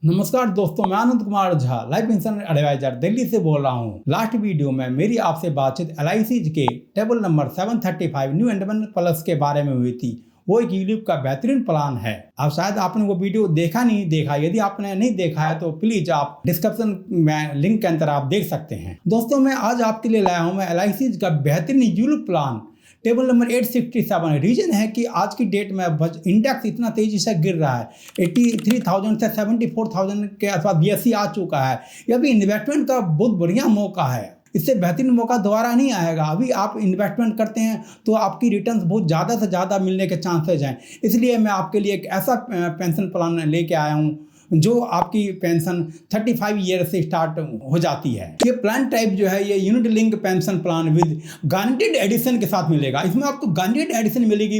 नमस्कार दोस्तों, मैं Anand Kumar Jha, life insurance advisor Delhi से बोल रहा हूँ। लास्ट वीडियो में मेरी आपसे बातचीत LIC के table number 735 new independent plus के बारे में हुई थी। वो एक यूलिप का बेहतरीन प्लान है। अब शायद आपने वो वीडियो देखा। यदि आपने नहीं देखा है तो प्लीज आप डिस्क्रिप्शन में लिंक के अंदर आप देख सकते हैं। दोस्तों, मैं आज आपके लिए लाया हूँ मैं LIC का बेहतरीन ULIP plan table number 867। Reason है कि आज की डेट में इंडेक्स इतना तेजी से गिर रहा है। 83,000 से 74,000 के आसपास BSE आ चुका है। यह भी इन्वेस्टमेंट का बहुत बढ़िया मौका है। इससे बेहतरीन मौका दोबारा नहीं आएगा। अभी आप इन्वेस्टमेंट करते हैं तो आपकी रिटर्न्स बहुत ज़्यादा से ज़्यादा मिलने के चांसेज हैं। इसलिए मैं आपके लिए एक ऐसा पेंशन प्लान लेके आया हूँ जो आपकी पेंशन 35 ईयर से स्टार्ट हो जाती है। ये प्लान टाइप जो है ये unit link pension plan with guaranteed addition के साथ मिलेगा। इसमें आपको गारंटीड एडिशन मिलेगी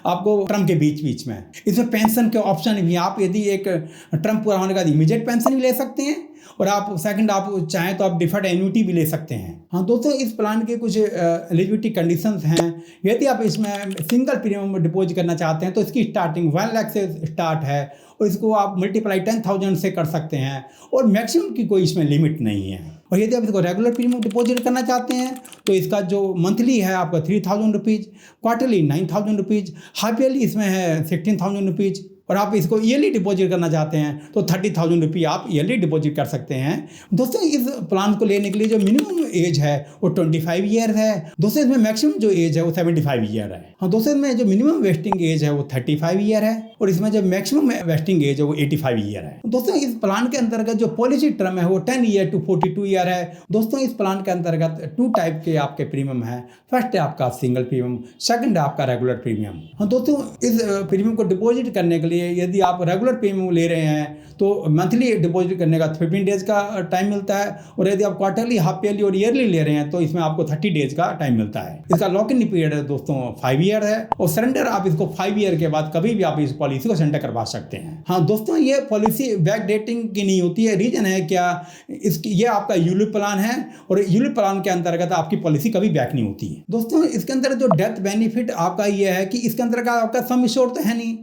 आपको टर्म के बीच में। इसमें पेंशन के ऑप्शन भी, आप यदि एक टर्म पूरा होने के बाद इमीडिएट पेंशन भी ले सकते हैं और आप सेकंड आप चाहें तो आप डिफर्ड एन्युटी भी ले सकते हैं। हाँ दोस्तों, इस प्लान के कुछ एलिजिबिलिटी कंडीशंस हैं। यदि आप इसमें सिंगल प्रीमियम डिपॉजिट करना चाहते हैं तो इसकी स्टार्टिंग 1 लाख से स्टार्ट है और इसको आप मल्टीप्लाई 10,000 से कर सकते हैं और मैक्सिमम की कोई इसमें लिमिट नहीं है। और यदि आप इसको रेगुलर प्रीमियम डिपॉजिट करना चाहते हैं तो इसका जो मंथली है आपका 3,000 rupees, quarterly 9,000 rupees, half yearly इसमें है 16,000 रुपीज़ और आप इसको ईयरली डिपॉजिट करना चाहते हैं तो 30,000 रुपये आप ईयरली डिपॉजिट कर सकते हैं। दोस्तों, इस प्लान को लेने के लिए जो मिनिमम एज है वो 25 ईयर है। दोस्तों, इसमें मैक्सिमम जो एज है वो 75 ईयर है। हाँ दोस्तों, इसमें जो मिनिमम वेस्टिंग एज है वो 35 ईयर है और इसमें जो मैक्सिमम वेस्टिंग एज है वो 85 ईयर है। दोस्तों, इस प्लान के अंतर्गत जो पॉलिसी टर्म है वो 10 ईयर टू 42 ईयर है। दोस्तों, इस प्लान के अंतर्गत 2 टाइप के आपके प्रीमियम है। फर्स्ट है आपका सिंगल प्रीमियम, सेकंड है आपका रेगुलर प्रीमियम। हाँ दोस्तों, इस प्रीमियम को डिपॉजिट करने के लिए यदि आप रेगुलर प्रीमियम ले रहे हैं तो मंथली डिपॉजिट करने का 15 डेज का टाइम मिलता है और यदि आप क्वार्टरली, हाफ ईयरली और ईयरली ले रहे हैं तो इसमें आपको 30 डेज का टाइम मिलता है। इसका लॉक इन पीरियड है दोस्तों 5 ईयर है और सरेंडर आप इसको 5 ईयर के बाद कभी भी आप इस पॉलिसी को सरेंडर करवा सकते हैं। हाँ दोस्तों, ये पॉलिसी बैक डेटिंग की नहीं होती है। रीजन है क्या, ये आपका यूलिप प्लान है और यूलिप प्लान के अंतर्गत आपकी पॉलिसी कभी बैक नहीं होती है। दोस्तों, इसके अंदर जो डेथ बेनिफिट आपका ये है कि इसके अंदर का आपका सम एश्योर्ड तो है नहीं।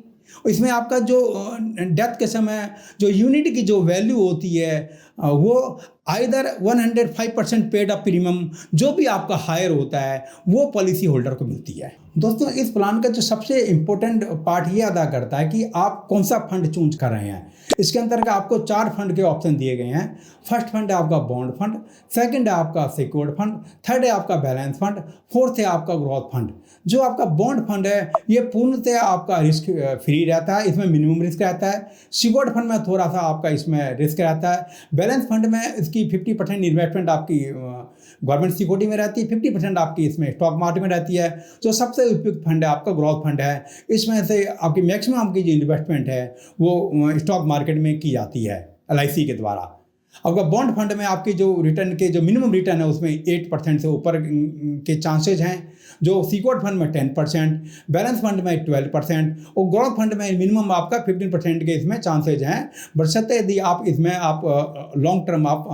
इसमें आपका जो डेथ के समय जो यूनिट की जो वैल्यू होती है वो आइदर 105% पेड अप प्रीमियम जो भी आपका हायर होता है वो पॉलिसी होल्डर को मिलती है। दोस्तों, इस प्लान का जो सबसे इम्पोर्टेंट पार्ट ये अदा करता है कि आप कौन सा फंड चूज कर रहे हैं। इसके अंतर्गत आपको 4 फंड के ऑप्शन दिए गए हैं। फर्स्ट फंड है आपका बॉन्ड फंड, सेकंड है आपका सिक्योर्ड फंड, थर्ड है आपका बैलेंस फंड, फोर्थ है आपका ग्रोथ फंड। जो आपका बॉन्ड फंड है ये पूर्णतः आपका रिस्क फ्री रहता है, इसमें मिनिमम रिस्क रहता है। सिक्योर्ड फंड में थोड़ा सा आपका इसमें रिस्क रहता है। बैलेंस फंड में इसकी 50% इन्वेस्टमेंट आपकी गवर्नमेंट सिक्योरिटी में रहती है, 50% आपकी इसमें स्टॉक मार्केट में रहती है। जो सबसे उपयुक्त फंड है आपका ग्रोथ फंड है। इसमें से आपकी मैक्सिमम आपकी जो इन्वेस्टमेंट है वो स्टॉक मार्केट में की जाती है LIC के द्वारा। आपका बॉन्ड फंड में आपकी जो रिटर्न के जो मिनिमम रिटर्न है उसमें 8% से ऊपर के चांसेज हैं। जो सिक्योर्ड फंड में 10%, बैलेंस फंड में 12% और ग्रोथ फंड में मिनिमम आपका 15% के इसमें चांसेज हैं, बशर्ते यदि आप इसमें आप लॉन्ग टर्म आप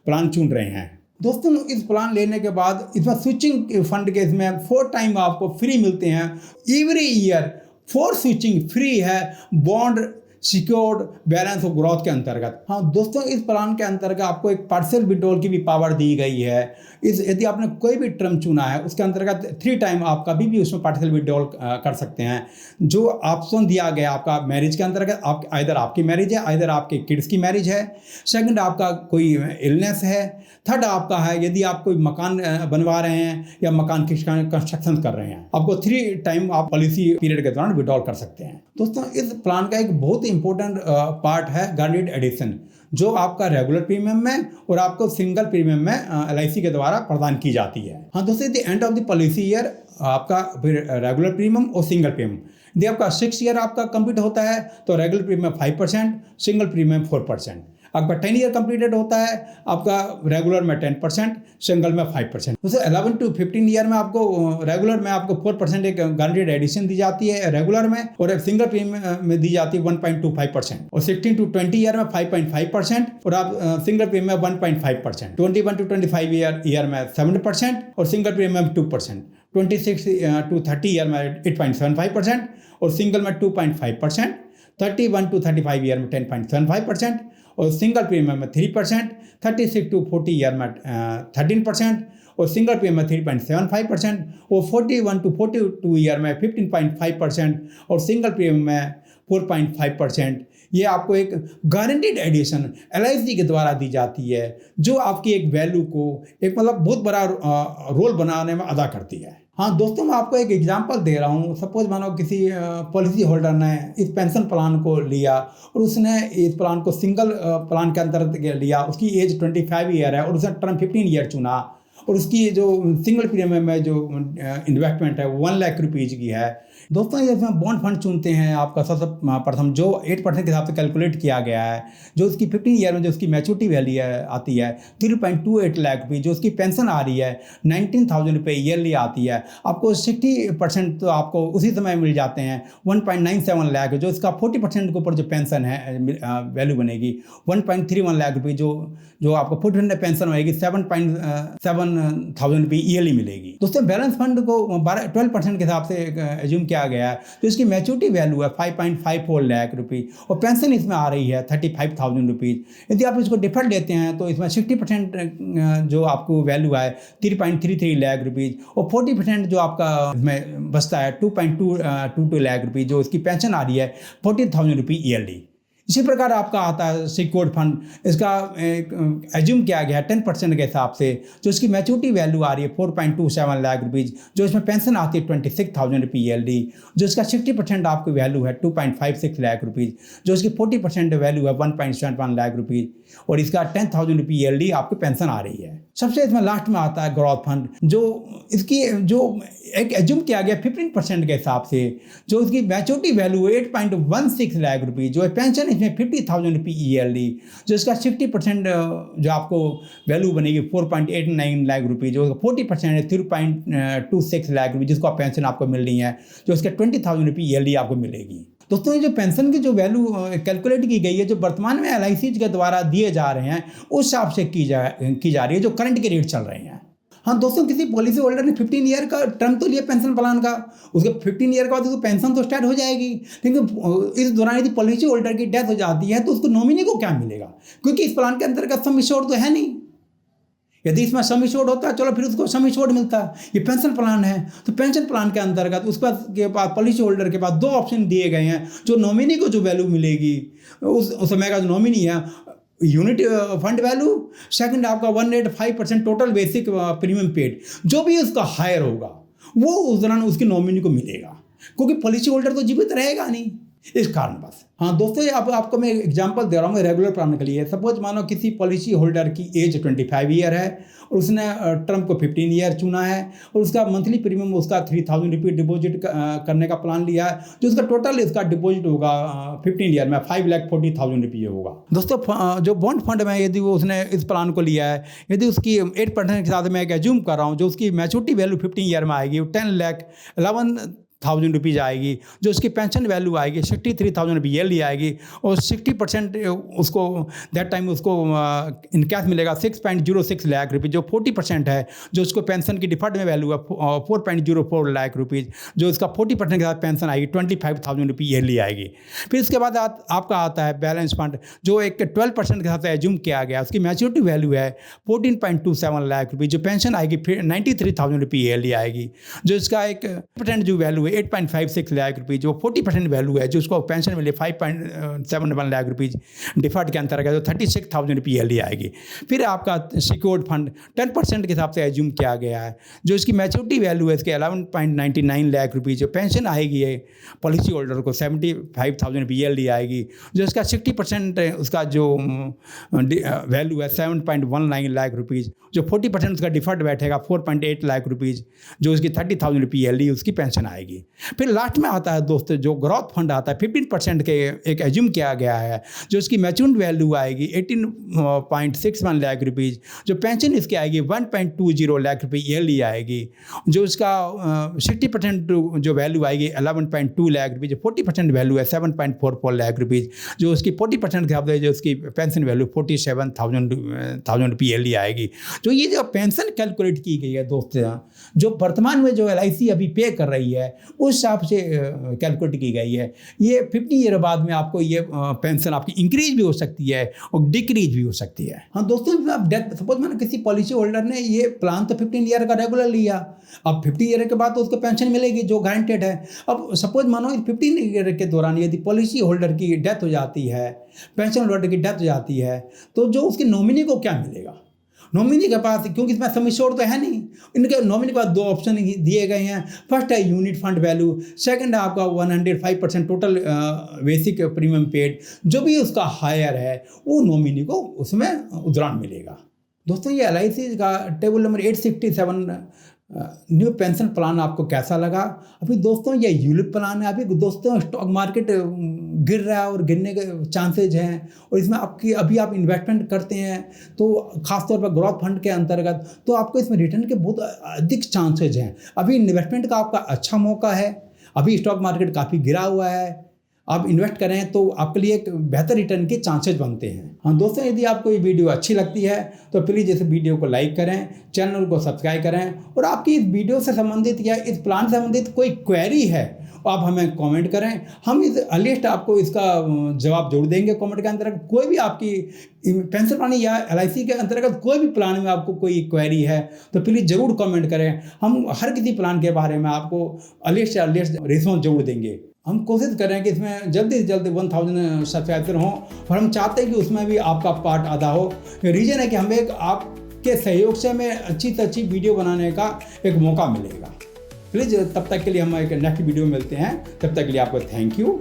प्लान चुन रहे हैं। दोस्तों, इस प्लान लेने के बाद इसमें स्विचिंग फंड के इसमें 4 टाइम आपको फ्री मिलते हैं एवरी ईयर। 4 स्विचिंग फ्री है बॉन्ड, सिक्योर्ड, बैलेंस और ग्रोथ के अंतर्गत। हाँ दोस्तों, इस प्लान के अंतर्गत आपको एक पार्शियल विड्रॉल की भी पावर दी गई है। यदि आपने कोई भी टर्म चुना है उसके अंतर्गत 3 टाइम आप कभी भी उसमें पार्शियल विड्रॉल कर सकते हैं। जो ऑप्शन दिया गया आपका मैरिज के अंतर्गत, आप आइदर आपकी मैरिज है, आइदर आपके किड्स की मैरिज है, सेकंड आपका कोई इलनेस है, थर्ड आपका है यदि आप कोई मकान बनवा रहे हैं या मकान की कंस्ट्रक्शन कर रहे हैं, आपको 3 टाइम आप पॉलिसी पीरियड के दौरान विड्रॉल कर सकते हैं। दोस्तों, इस प्लान का एक बहुत इंपॉर्टेंट पार्ट है गारंटीड एडिशन, जो आपका रेगुलर प्रीमियम में और आपको सिंगल प्रीमियम में LIC के द्वारा प्रदान की जाती है। हाँ दोस्तों, the end of the policy year आपका फिर रेगुलर प्रीमियम और सिंगल प्रीमियम, यदि आपका 6 ईयर आपका कंप्लीट होता है तो रेगुलर प्रीमियम 5%, सिंगल प्रीमियम 4%। आपका 10 ईयर कंप्लीटेड होता है आपका रेगुलर में 10%, सिंगल में 5%। तो 11 टू 15 ईयर में आपको रेगुलर में आपको 4% एक गारंटीड एडिशन दी जाती है रेगुलर में, और एक सिंगल प्रीमियम में दी जाती है 1.25%, और 16 टू 20 ईयर में 5.5% और आप सिंगल प्रीमियम में 1.5%, 21 टू 25 ईयर में 7% और सिंगल प्रीमियम 2%, 26 टू 30 ईयर में 8.75% और सिंगल में 2.5%, 31 to 35 ईयर में 10.75% और सिंगल प्रीमियम में 3%, 36 to 40 ईयर में 13% और सिंगल प्रीमियम में 3.75% और 41 to 42 ईयर में 15.5% और सिंगल प्रीमियम में 4.5%। ये आपको एक गारंटीड एडिशन LIC के द्वारा दी जाती है, जो आपकी एक वैल्यू को एक मतलब बहुत बड़ा रोल बनाने में अदा करती है। हाँ दोस्तों, मैं आपको एक एग्जांपल दे रहा हूँ। सपोज मानो किसी पॉलिसी होल्डर ने इस पेंशन प्लान को लिया और उसने इस प्लान को सिंगल प्लान के अंतर्गत लिया। उसकी एज 25 ईयर है और उसने टर्म 15 ईयर चुना और उसकी जो सिंगल प्रीमियम में जो इन्वेस्टमेंट है वो 1 लाख रुपीज़ की है। दोस्तों, ये इसमें बॉन्ड फंड चुनते हैं आपका सबसे प्रथम जो 8% के हिसाब से कैलकुलेट किया गया है, जो उसकी 15 ईयर में जो उसकी मैच्योरिटी वैल्यू आती है 3.28 लाख रुपये, जो उसकी पेंशन आ रही है 19,000 रुपये ईयरली आती है। आपको 60% तो आपको उसी समय मिल जाते हैं 1.97 लाख, जो इसका 40% के ऊपर जो पेंशन है वैल्यू बनेगी 1.31 लाख रुपये, जो आपको 40% पेंशन होएगी 7,000 रुपये ईयरली मिलेगी। दोस्तों, बैलेंस फंड को 12% के हिसाब से एज्यूम किया गया है, तो इसकी मैच्योरिटी वैल्यू है 5.54 लाख रुपये और पेंशन इसमें आ रही है 35,000 रुपीज़। यदि आप इसको डिफर लेते हैं तो इसमें 60% जो आपको वैल्यू है 3.33 लाख रुपीज़ और 40% जो आपका इसमें बचता है 2.22 लाख रुपये, जो इसकी पेंशन आ रही है 40,000 रुपये ईयरली। इसी प्रकार आपका आता है सिक्योर्ड फंड, इसका एज्यूम किया गया है 10% के हिसाब से, जो इसकी मैच्योरिटी वैल्यू आ रही है 4.27 लाख रुपीज़, जो इसमें पेंशन आती है 26,000 रुपये ईयरली, जो इसका 60% आपकी वैल्यू है 2.56 लाख रुपीज़, जो इसकी 40% वैल्यू है 1.71 लाख रुपीज़ और इसका 10,000 रुपये ईयरली आपको पेंशन आ रही है। सबसे इसमें लास्ट में आता है ग्रोथ फंड, जो इसकी जो एक एज्यूम किया गया 15% के हिसाब से, जो इसकी मैच्योरिटी वैल्यू है 8.16 लाख रुपीज़, जो पेंशन इसमें 50,000 रुपये ईयरली, जो इसका 60% जो आपको वैल्यू बनेगी 4.89 लाख रुपये, जो 40% है 3.26 लाख रुपये, जिसको पेंशन आपको मिल रही है, जो इसका 20,000 रुपये ईयरली आपको मिलेगी। दोस्तों, ये जो पेंशन की जो वैल्यू कैलकुलेट की गई है, जो वर्तमान में LIC के द्वारा दिए जा रहे हैं, उस हिसाब से की जा रही है, जो करंट के रेट चल रहे हैं। हाँ दोस्तों, किसी पॉलिसी होल्डर ने 15 ईयर का टर्म तो लिया पेंशन प्लान का, उसके 15 ईयर के बाद उसको पेंशन तो स्टार्ट हो जाएगी, लेकिन इस दौरान यदि पॉलिसी होल्डर की डेथ हो जाती है तो उसको नॉमिनी को क्या मिलेगा, क्योंकि इस प्लान के अंतर्गत सम एश्योर्ड तो है नहीं। यदि इसमें सम एश्योर्ड होता है, चलो फिर उसको सम एश्योर्ड मिलता है। ये पेंशन प्लान है, तो पेंशन प्लान के अंतर्गत उसके बाद पॉलिसी होल्डर के पास 2 ऑप्शन दिए गए हैं, जो नॉमिनी को जो वैल्यू मिलेगी उस समय का जो नॉमिनी है यूनिट फंड वैल्यू, सेकंड आपका 185% टोटल बेसिक प्रीमियम पेड, जो भी उसका हायर होगा वो उस दौरान उसके नॉमिनी को मिलेगा, क्योंकि पॉलिसी होल्डर तो जीवित रहेगा नहीं, इस कारण बस। हाँ दोस्तों, अब आपको मैं एग्जांपल दे रहा हूँ रेगुलर प्लान के लिए। सपोज मानो किसी पॉलिसी होल्डर की एज 25 ईयर है और उसने टर्म को 15 ईयर चुना है और उसका मंथली प्रीमियम उसका 3,000 रुपये डिपॉजिट करने का प्लान लिया है, जो उसका टोटल इसका डिपॉजिट होगा 15 ईयर में 5,40,000 रुपये होगा। दोस्तों, जो बॉन्ड फंड में यदि वो उसने इस प्लान को लिया है, यदि उसकी 8% के साथ मैं एक एज्यूम कर रहा हूँ, जो उसकी मैच्योरिटी वैल्यू 15 ईयर में आएगी 10,11,000 रुपीज़ आएगी, जो उसकी पेंशन वैल्यू आएगी 63,000 रुपये ईयरली आएगी और 60% उसको दैट टाइम उसको इन कैश मिलेगा 6.06 लाख रुपये, जो 40% है, जो उसको पेंशन की डिफर्ड में वैल्यू है 4.04 लाख रुपीज़, जो इसका 40% के साथ पेंशन आएगी 25,000 रुपये ईयरली आएगी। फिर इसके बाद आपका आता है बैलेंस फंड, जो एक 12% के साथ एज्यूम किया गया, उसकी मैच्योरिटी वैल्यू है 14.27 लाख रुपये, जो पेंशन आएगी फिर 93,000 रुपये ईयरली आएगी, जो इसका एक % जो वैल्यू 8.56 लाख रुपये, जो 40% वैल्यू है, जो उसको पेंशन मिले 5.71 लाख रुपीज़ डिफर्ड के अंतर्गत, जो 36,000 रुपये ईयरली आएगी। फिर आपका सिक्योर्ड फंड 10% के हिसाब से एज्यूम किया गया है, जो इसकी मैच्योरिटी वैल्यू है इसके 11.99 लाख रुपये, जो पेंशन आएगी है पॉलिसी होल्डर को 75,000 रुपये ईयरली आएगी, जो इसका 60% उसका जो वैल्यू है 7.19 लाख रुपीज़, जो 40% उसका डिफर्ड बैठेगा 4.8 लाख रुपीज़, जो उसकी 30,000 रुपये ईयरली उसकी पेंशन आएगी। फिर लास्ट में आता है दोस्तों जो ग्रोथ फंड आता है 15% के एक एज्यूम किया गया है, जो इसकी मैच्योर्ड वैल्यू आएगी 18.61 लाख रुपीज़, जो पेंशन इसकी आएगी 1.20 लाख रुपये ईयरली आएगी, जो इसका 60% जो वैल्यू आएगी 11.2 लाख रुपये, जो 40% वैल्यू है 7.44 लाख रुपीज़, जो उसकी 40% के हिसाब से जो उसकी पेंशन वैल्यू 47,000 रुपये ईयरली आएगी। जो ये जो पेंशन कैलकुलेट की गई है दोस्तों, जो वर्तमान में जो LIC अभी पे कर रही है, उस हिसाब से कैलकुलेट की गई है। ये 50 ईयर बाद में आपको ये पेंशन आपकी इंक्रीज भी हो सकती है और डिक्रीज भी हो सकती है। हाँ दोस्तों, आप डेथ सपोज मैंने किसी पॉलिसी होल्डर ने ये प्लान तो 15 ईयर का रेगुलर लिया, अब 50 ईयर के बाद तो उसको पेंशन मिलेगी जो गारंटेड है। अब सपोज मानो 15 ईयर के दौरान यदि पॉलिसी होल्डर की डेथ हो जाती है, पेंशन होल्डर की डेथ हो जाती है, तो जो उसके नॉमिनी को क्या मिलेगा? नॉमिनी के पास, क्योंकि इसमें सम एश्योर्ड तो है नहीं, इनके नॉमिनी के पास 2 ऑप्शन दिए गए हैं। फर्स्ट है यूनिट फंड वैल्यू, सेकंड है आपका 105% टोटल बेसिक प्रीमियम पेड। जो भी उसका हायर है वो नॉमिनी को उसमें उदाहरण मिलेगा। दोस्तों ये LIC का table number 867 new pension plan आपको कैसा लगा? अभी दोस्तों ये यूलिप प्लान है। अभी दोस्तों स्टॉक मार्केट गिर रहा है और गिरने के चांसेज हैं, और इसमें अभी आप इन्वेस्टमेंट करते हैं तो खासतौर पर ग्रोथ फंड के अंतर्गत, तो आपको इसमें रिटर्न के बहुत अधिक चांसेज हैं। अभी इन्वेस्टमेंट का आपका अच्छा मौका है। अभी स्टॉक मार्केट काफ़ी गिरा हुआ है, आप इन्वेस्ट करें तो आपके लिए एक बेहतर रिटर्न के चांसेस बनते हैं। हाँ दोस्तों, यदि आपको ये वीडियो अच्छी लगती है तो प्लीज़ इस वीडियो को लाइक करें, चैनल को सब्सक्राइब करें, और आपकी इस वीडियो से संबंधित या इस प्लान से संबंधित कोई क्वेरी है आप हमें कमेंट करें। हम इस अर्लीस्ट आपको इसका जवाब जरूर देंगे कमेंट के अंतर्गत। कोई भी आपकी पेंशन प्लान या LIC के अंतर्गत कोई भी प्लान में आपको कोई क्वेरी है तो प्लीज़ ज़रूर कमेंट करें। हम हर किसी प्लान के बारे में आपको अर्लीस्ट से अर्लीस्ट रिस्पॉन्स जरूर देंगे। हम कोशिश कर रहे हैं कि इसमें जल्दी से जल्दी 1000 सब्सक्राइबर हों, और हम चाहते हैं कि उसमें भी आपका पार्ट आधा हो। रीज़न है कि हमें एक आपके सहयोग से हमें अच्छी से अच्छी वीडियो बनाने का एक मौका मिलेगा। प्लीज़ तब तक के लिए हम एक नेक्स्ट वीडियो में मिलते हैं। तब तक के लिए आपको थैंक यू।